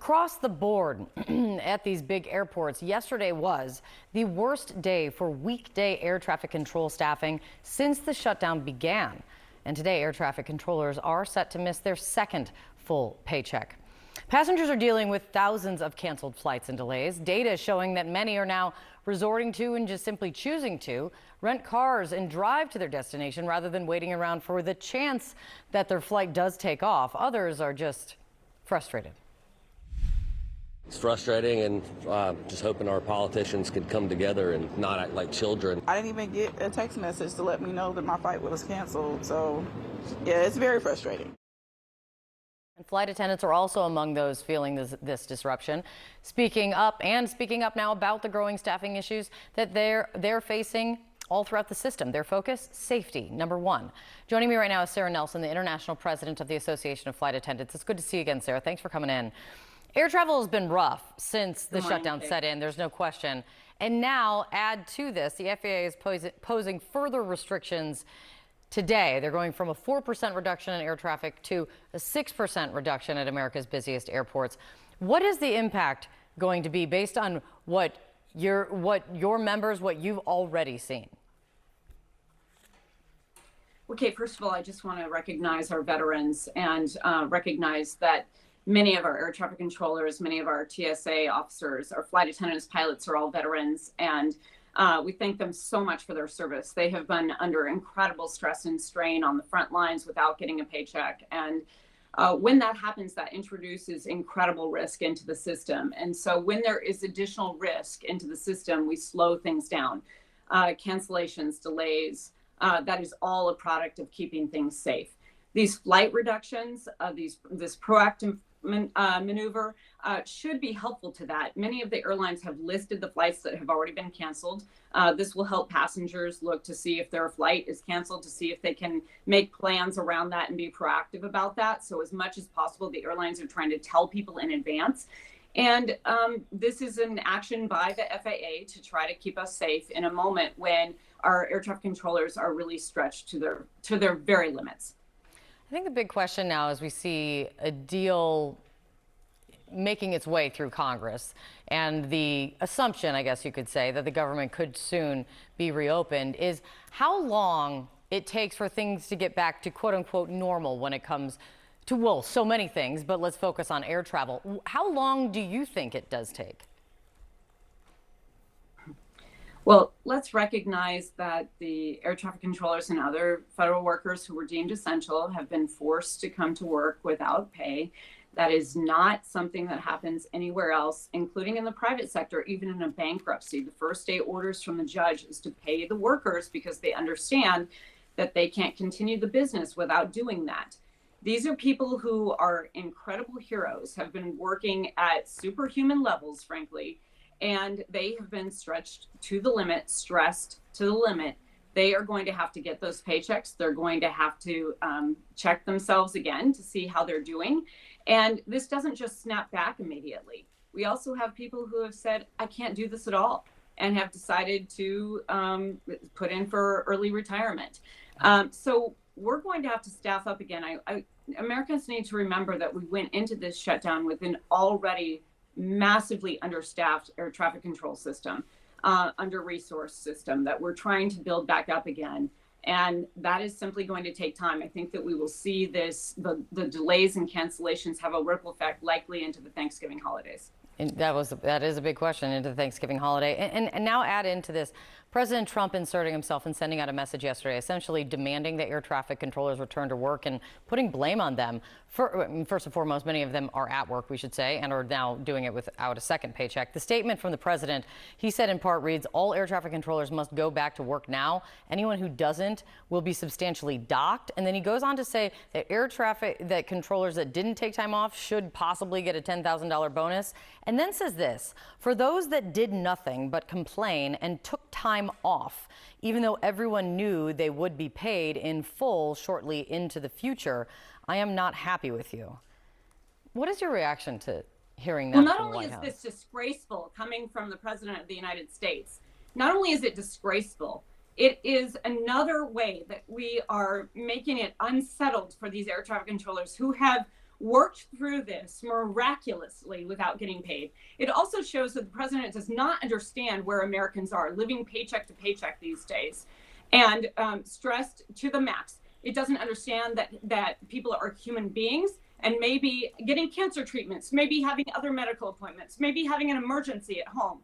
Across the board at these big airports, yesterday was the worst day for weekday air traffic control staffing since the shutdown began. And today, air traffic controllers are set to miss their second full paycheck. Passengers are dealing with thousands of canceled flights and delays. Data showing that many are now resorting to and just simply choosing to rent cars and drive to their destination rather than waiting around for the chance that their flight does take off. Others are just frustrated. It's frustrating, and just hoping our politicians could come together and not act like children. I didn't even get a text message to let me know that my flight was canceled. So, yeah, it's very frustrating. And flight attendants are also among those feeling this disruption. Speaking up now about the growing staffing issues that they're facing all throughout the system. Their focus, safety, number one. Joining me right now is Sarah Nelson, the international president of the Association of Flight Attendants. It's good to see you again, Sarah. Thanks for coming in. Air travel has been rough since the shutdown set in. There's no question. And now add to this, the FAA is posing further restrictions today. They're going from a 4% reduction in air traffic to a 6% reduction at America's busiest airports. What is the impact going to be based on what your members, what you've already seen? Okay, first of all, I just want to recognize our veterans and recognize that many of our air traffic controllers, many of our TSA officers, our flight attendants, pilots are all veterans, and we thank them so much for their service. They have been under incredible stress and strain on the front lines without getting a paycheck. And when that happens, that introduces incredible risk into the system. And so when there is additional risk into the system, we slow things down. Cancellations, delays, that is all a product of keeping things safe. These flight reductions, this proactive maneuver should be helpful to that. Many of the airlines have listed the flights that have already been canceled. This will help passengers look to see if their flight is canceled, to see if they can make plans around that and be proactive about that. So as much as possible, the airlines are trying to tell people in advance. And this is an action by the FAA to try to keep us safe in a moment when our air traffic controllers are really stretched to their very limits. I think the big question now, as we see a deal making its way through Congress and the assumption, I guess you could say, that the government could soon be reopened, is how long it takes for things to get back to quote unquote normal when it comes to, well, so many things, but let's focus on air travel. How long do you think it does take? Well, let's recognize that the air traffic controllers and other federal workers who were deemed essential have been forced to come to work without pay. That is not something that happens anywhere else, including in the private sector, even in a bankruptcy. The first day orders from the judge is to pay the workers because they understand that they can't continue the business without doing that. These are people who are incredible heroes, have been working at superhuman levels, frankly, and they have been stretched to the limit, stressed to the limit. They are going to have to get those paychecks. They're going to have to check themselves again to see how they're doing. And this doesn't just snap back immediately. We also have people who have said, I can't do this at all, and have decided to put in for early retirement. So we're going to have to staff up again. Americans need to remember that we went into this shutdown with an already massively understaffed air traffic control system, under-resourced system that we're trying to build back up again. And that is simply going to take time. I think that we will see the delays and cancellations have a ripple effect likely into the Thanksgiving holidays. And that is a big question into the Thanksgiving holiday. And now add into this, President Trump inserting himself and sending out a message yesterday, essentially demanding that air traffic controllers return to work and putting blame on them. First and foremost, many of them are at work, we should say, and are now doing it without a second paycheck. The statement from the president, he said in part reads, all air traffic controllers must go back to work now. Anyone who doesn't will be substantially docked. And then he goes on to say that controllers that didn't take time off should possibly get a $10,000 bonus. And then says this, for those that did nothing but complain and took time off, even though everyone knew they would be paid in full shortly into the future, I am not happy with you. What is your reaction to hearing that? Well, not only is this disgraceful coming from the President of the United States, not only is it disgraceful, it is another way that we are making it unsettled for these air traffic controllers who have worked through this miraculously without getting paid. It also shows that the president does not understand where Americans are living paycheck to paycheck these days, and stressed to the max. It doesn't understand that people are human beings and maybe getting cancer treatments, maybe having other medical appointments, maybe having an emergency at home.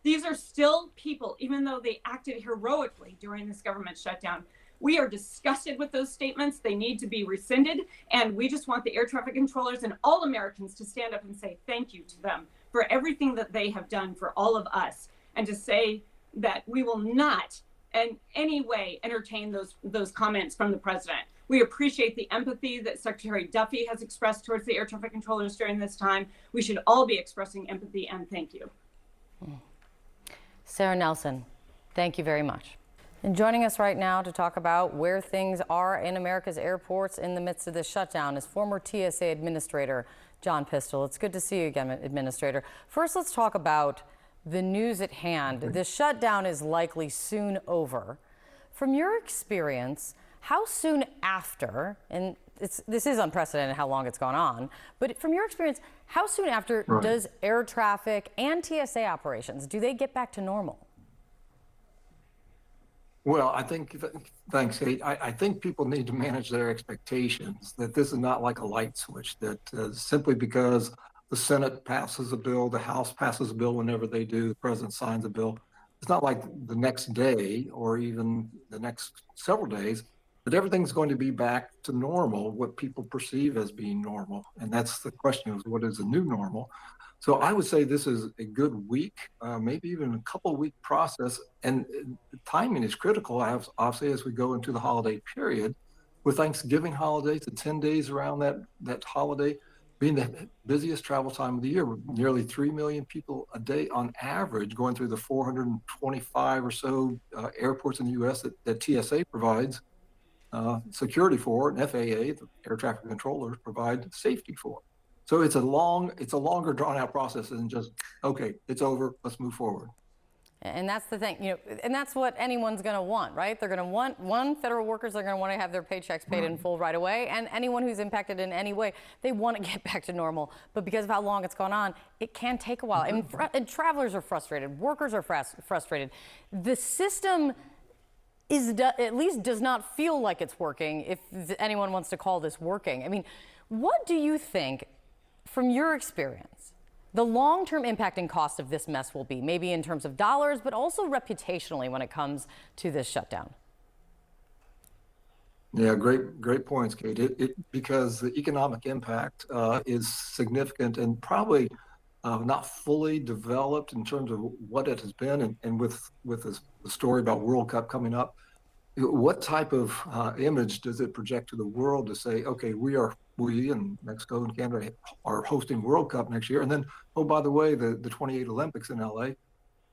These are still people, even though they acted heroically during this government shutdown. We are disgusted with those statements. They need to be rescinded. And we just want the air traffic controllers and all Americans to stand up and say thank you to them for everything that they have done for all of us, and to say that we will not in any way entertain those comments from the president. We appreciate the empathy that Secretary Duffy has expressed towards the air traffic controllers during this time. We should all be expressing empathy and thank you. Sarah Nelson, thank you very much. And joining us right now to talk about where things are in America's airports in the midst of this shutdown is former TSA Administrator John Pistole. It's good to see you again, Administrator. First, let's talk about the news at hand. The shutdown is likely soon over. From your experience, how soon after, and this is unprecedented how long it's gone on, but from your experience, how soon after does air traffic and TSA operations, do they get back to normal? Well, I think, thanks, Kate. I think people need to manage their expectations, that this is not like a light switch, that simply because the Senate passes a bill, the House passes a bill whenever they do, the president signs a bill. It's not like the next day or even the next several days that everything's going to be back to normal, what people perceive as being normal. And that's the question, is what is the new normal? So I would say this is a good week, maybe even a couple week process. And the timing is critical, obviously, as we go into the holiday period, with Thanksgiving holidays, the 10 days around that holiday being the busiest travel time of the year, with nearly 3 million people a day on average going through the 425 or so airports in the U.S. that TSA provides security for, and FAA, the air traffic controllers, provide safety for. So it's a longer drawn out process than just, okay, it's over, let's move forward. And that's the thing, and that's what anyone's going to want, right? They're going to want, federal workers are going to want to have their paychecks paid in full right away. And anyone who's impacted in any way, they want to get back to normal. But because of how long it's gone on, it can take a while. And travelers are frustrated. Workers are frustrated. The system at least does not feel like it's working, if anyone wants to call this working. I mean, what do you think, from your experience, the long-term impact and cost of this mess will be, maybe in terms of dollars, but also reputationally when it comes to this shutdown? Yeah, great points, Kate. Because the economic impact is significant and probably not fully developed in terms of what it has been, and with the story about World Cup coming up, what type of image does it project to the world to say, okay, we and Mexico and Canada are hosting World Cup next year, and then, oh, by the way, the 28 Olympics in LA.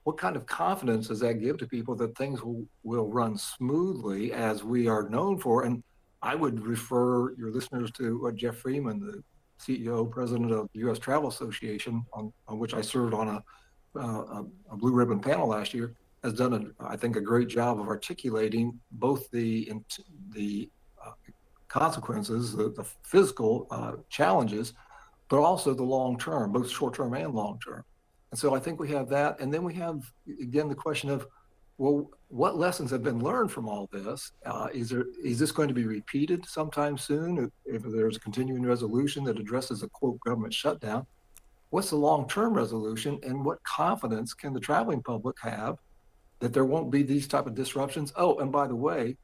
What kind of confidence does that give to people that things will run smoothly, as we are known for? And I would refer your listeners to Jeff Freeman, the CEO, president of the U.S. Travel Association, on which I served on a blue ribbon panel last year, has done, I think, a great job of articulating both the consequences, the physical challenges, but also the long-term, both short-term and long-term. And so I think we have that. And then we have, again, the question of, well, what lessons have been learned from all this? Is this going to be repeated sometime soon? If there's a continuing resolution that addresses a, quote, government shutdown, what's the long-term resolution, and what confidence can the traveling public have that there won't be these type of disruptions? Oh, and by the way,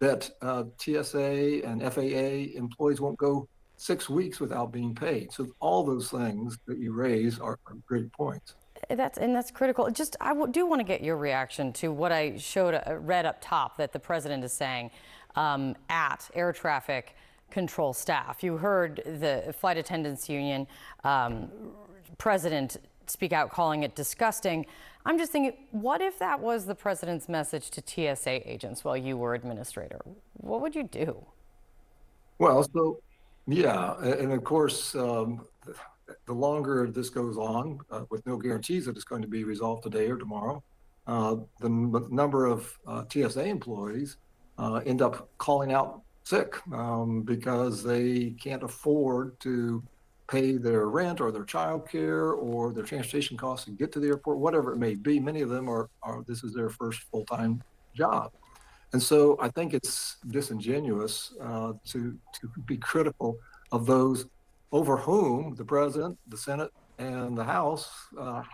that TSA and FAA employees won't go 6 weeks without being paid. So all those things that you raise are great points. That's critical. I do want to get your reaction to what I read up top that the president is saying at air traffic control staff. You heard the flight attendants union president speak out, calling it disgusting. I'm just thinking, what if that was the president's message to TSA agents while you were administrator? What would you do? Well, so yeah, and of course, the longer this goes on, with no guarantees that it's going to be resolved today or tomorrow, the number of TSA employees end up calling out sick because they can't afford to pay their rent or their childcare or their transportation costs to get to the airport, whatever it may be. Many of them are this is their first full-time job. And so I think it's disingenuous to be critical of those over whom the president, the Senate, and the House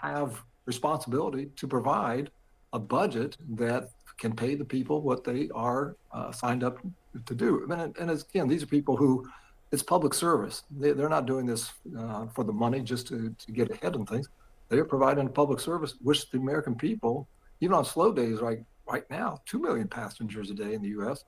have responsibility to provide a budget that can pay the people what they are signed up to do. And again, these are people who it's public service. They're not doing this for the money just to get ahead in things. They're providing a public service, which the American people, even on slow days right now, 2 million passengers a day in the U.S.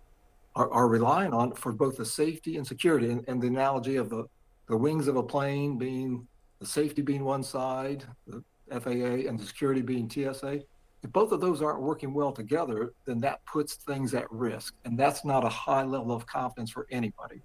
are relying on for both the safety and security. And the analogy of the wings of a plane being the safety being one side, the FAA, and the security being TSA. If both of those aren't working well together, then that puts things at risk. And that's not a high level of confidence for anybody.